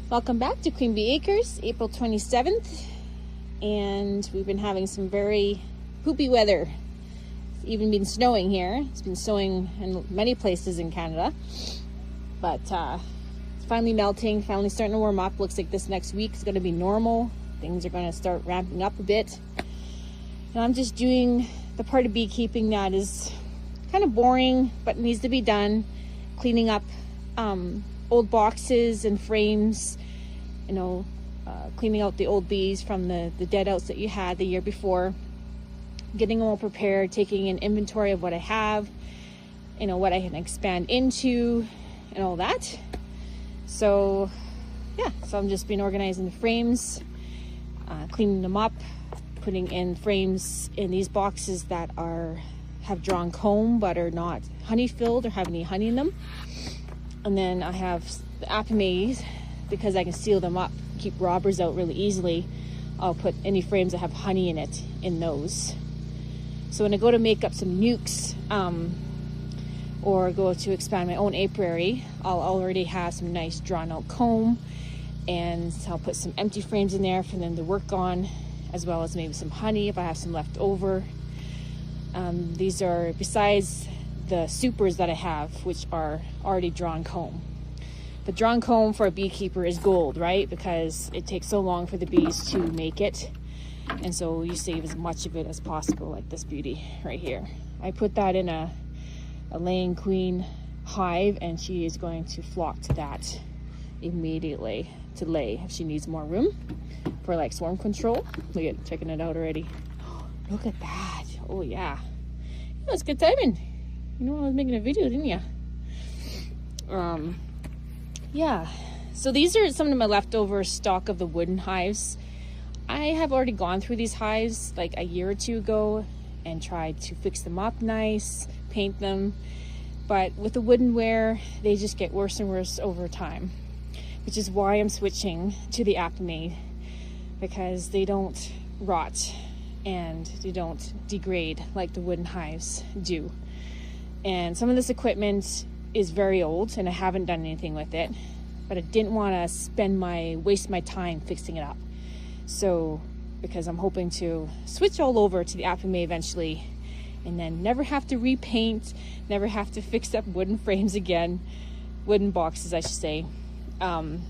Welcome back to Queen Bee Acres, April 27th, and we've been having some very poopy weather. It's even been snowing here. It's been snowing in many places in Canada, but it's finally melting, finally starting to warm up. Looks like this next week is going to be normal. Things are going to start ramping up a bit, and I'm just doing the part of beekeeping that is kind of boring but needs to be done, cleaning up old boxes and frames, cleaning out the old bees from the dead outs that you had the year before, getting them all prepared, taking an inventory of what I have, what I can expand into and all that. So I'm just been organizing the frames, cleaning them up, putting in frames in these boxes that have drawn comb but are not honey filled or have any honey in them. And then I have the apimays, because I can seal them up, keep robbers out really easily. I'll put any frames that have honey in it in those. So when I go to make up some nukes or go to expand my own apiary, I'll already have some nice drawn out comb, and I'll put some empty frames in there for them to work on, as well as maybe some honey if I have some left over. These are besides the supers that I have, which are already drawn comb. The drawn comb for a beekeeper is gold, right? Because it takes so long for the bees to make it. And so you save as much of it as possible, like this beauty right here. I put that in a laying queen hive, and she is going to flock to that immediately to lay if she needs more room for like swarm control. Look at checking it out already. Look at that. Oh yeah. That's good timing. I was making a video, didn't you? Yeah. So these are some of my leftover stock of the wooden hives. I have already gone through these hives like a year or two ago and tried to fix them up nice, paint them. But with the woodenware, they just get worse and worse over time, which is why I'm switching to the apimay, because they don't rot and they don't degrade like the wooden hives do. And some of this equipment is very old and I haven't done anything with it, but I didn't want to waste my time fixing it up. So, because I'm hoping to switch all over to the apimay eventually, and then never have to repaint, never have to fix up wooden frames again, wooden boxes I should say. And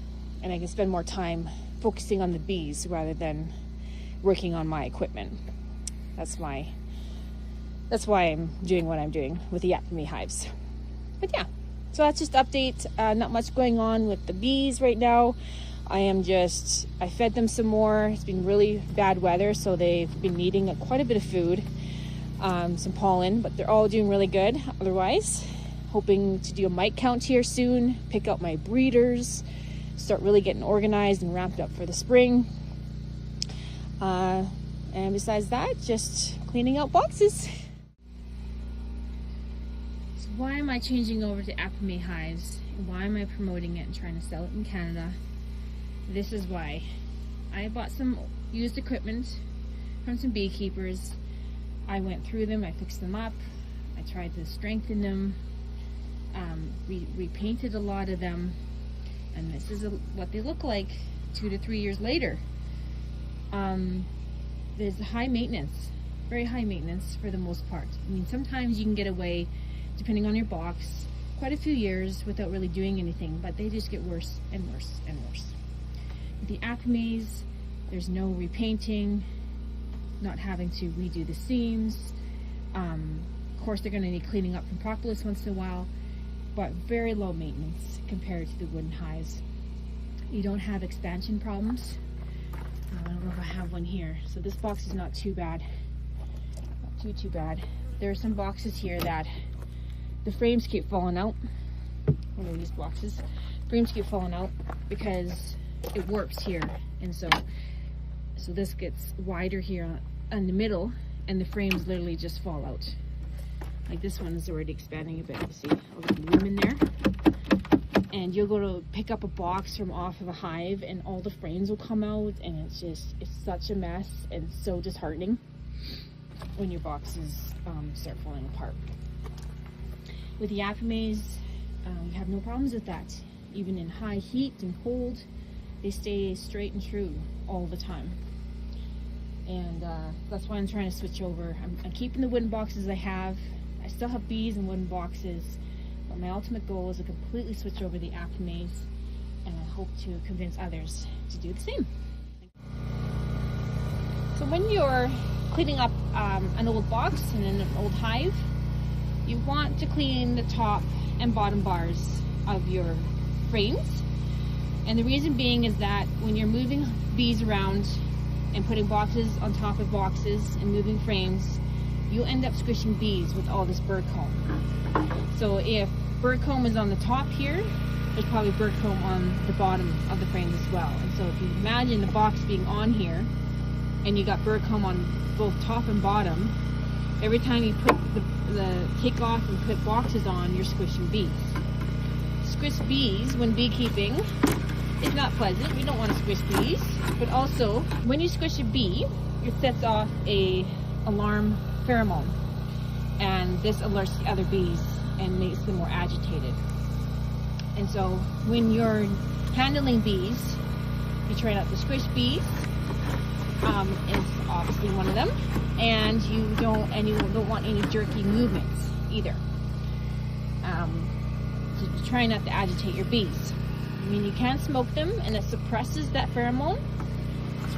I can spend more time focusing on the bees rather than working on my equipment. That's why I'm doing what I'm doing with the apimay hives. But yeah, so that's just update. Not much going on with the bees right now. I fed them some more. It's been really bad weather, so they've been needing quite a bit of food, some pollen, but they're all doing really good otherwise. Hoping to do a mite count here soon, pick out my breeders, start really getting organized and ramped up for the spring. And besides that, just cleaning out boxes. So why am I changing over to apimay hives? Why am I promoting it and trying to sell it in Canada? This is why. I bought some used equipment from some beekeepers. I went through them, I fixed them up, I tried to strengthen them, repainted a lot of them, and this is what they look like 2 to 3 years later. There's high maintenance, very high maintenance for the most part. I mean, sometimes you can get away, depending on your box, quite a few years without really doing anything, but they just get worse and worse and worse. With the apimays, there's no repainting, not having to redo the seams. Of course, they're going to need cleaning up from propolis once in a while, but very low maintenance compared to the wooden hives. You don't have expansion problems. I don't know if I have one here. So this box is not too bad. Not too bad. There are some boxes here that the frames keep falling out. One of these boxes. Frames keep falling out because it warps here. And so this gets wider here in the middle, and the frames literally just fall out. Like this one is already expanding a bit. You see all the bloom in there. And you'll go to pick up a box from off of a hive and all the frames will come out, and it's such a mess and so disheartening when your boxes start falling apart. With the apimays, you have no problems with that. Even in high heat and cold, they stay straight and true all the time. And that's why I'm trying to switch over. I'm keeping the wooden boxes I have. I still have bees in wooden boxes, but my ultimate goal is to completely switch over the Aptomaze, and I hope to convince others to do the same. So when you're cleaning up an old box and an old hive, you want to clean the top and bottom bars of your frames. And the reason being is that when you're moving bees around and putting boxes on top of boxes and moving frames, you end up squishing bees with all this bird comb. So if bird comb is on the top here, there's probably bird comb on the bottom of the frames as well. And so if you imagine the box being on here and you got bird comb on both top and bottom, every time you put the take off and put boxes on, you're squishing bees. Squish bees when beekeeping is not pleasant. You don't want to squish bees, but also when you squish a bee, it sets off a alarm pheromone, and this alerts the other bees and makes them more agitated. And so when you're handling bees, you try not to squish bees. It's obviously one of them, and you don't want any jerky movements either. So you try not to agitate your bees. I mean, you can smoke them and it suppresses that pheromone,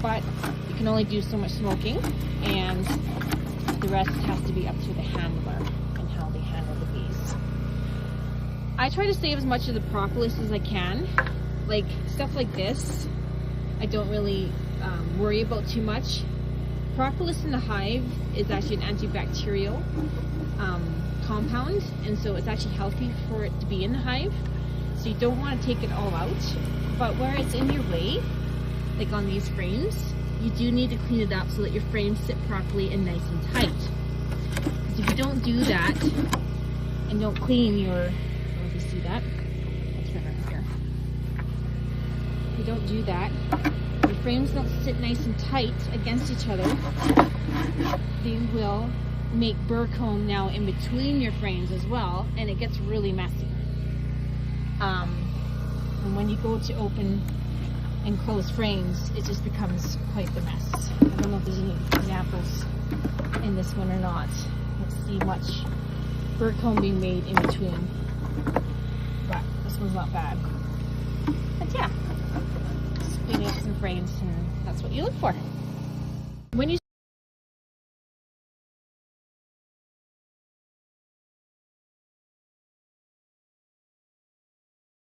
but you can only do so much smoking, and the rest has to be up to the handler and how they handle the bees. I try to save as much of the propolis as I can. Like stuff like this, I don't really worry about too much. Propolis in the hive is actually an antibacterial compound, and so it's actually healthy for it to be in the hive. So you don't want to take it all out, but where it's in your way, like on these frames, you do need to clean it up so that your frames sit properly and nice and tight. Because if you don't do that and don't clean your, if you see that, I'll turn around here. If you don't do that, your frames don't sit nice and tight against each other, they will make burr comb now in between your frames as well, and it gets really messy. And when you go to open and close frames, it just becomes quite the mess. I don't know if there's any examples in this one or not. Let's see much bird comb being made in between, but this one's not bad. But yeah, just cleaning up some frames, and that's what you look for. When you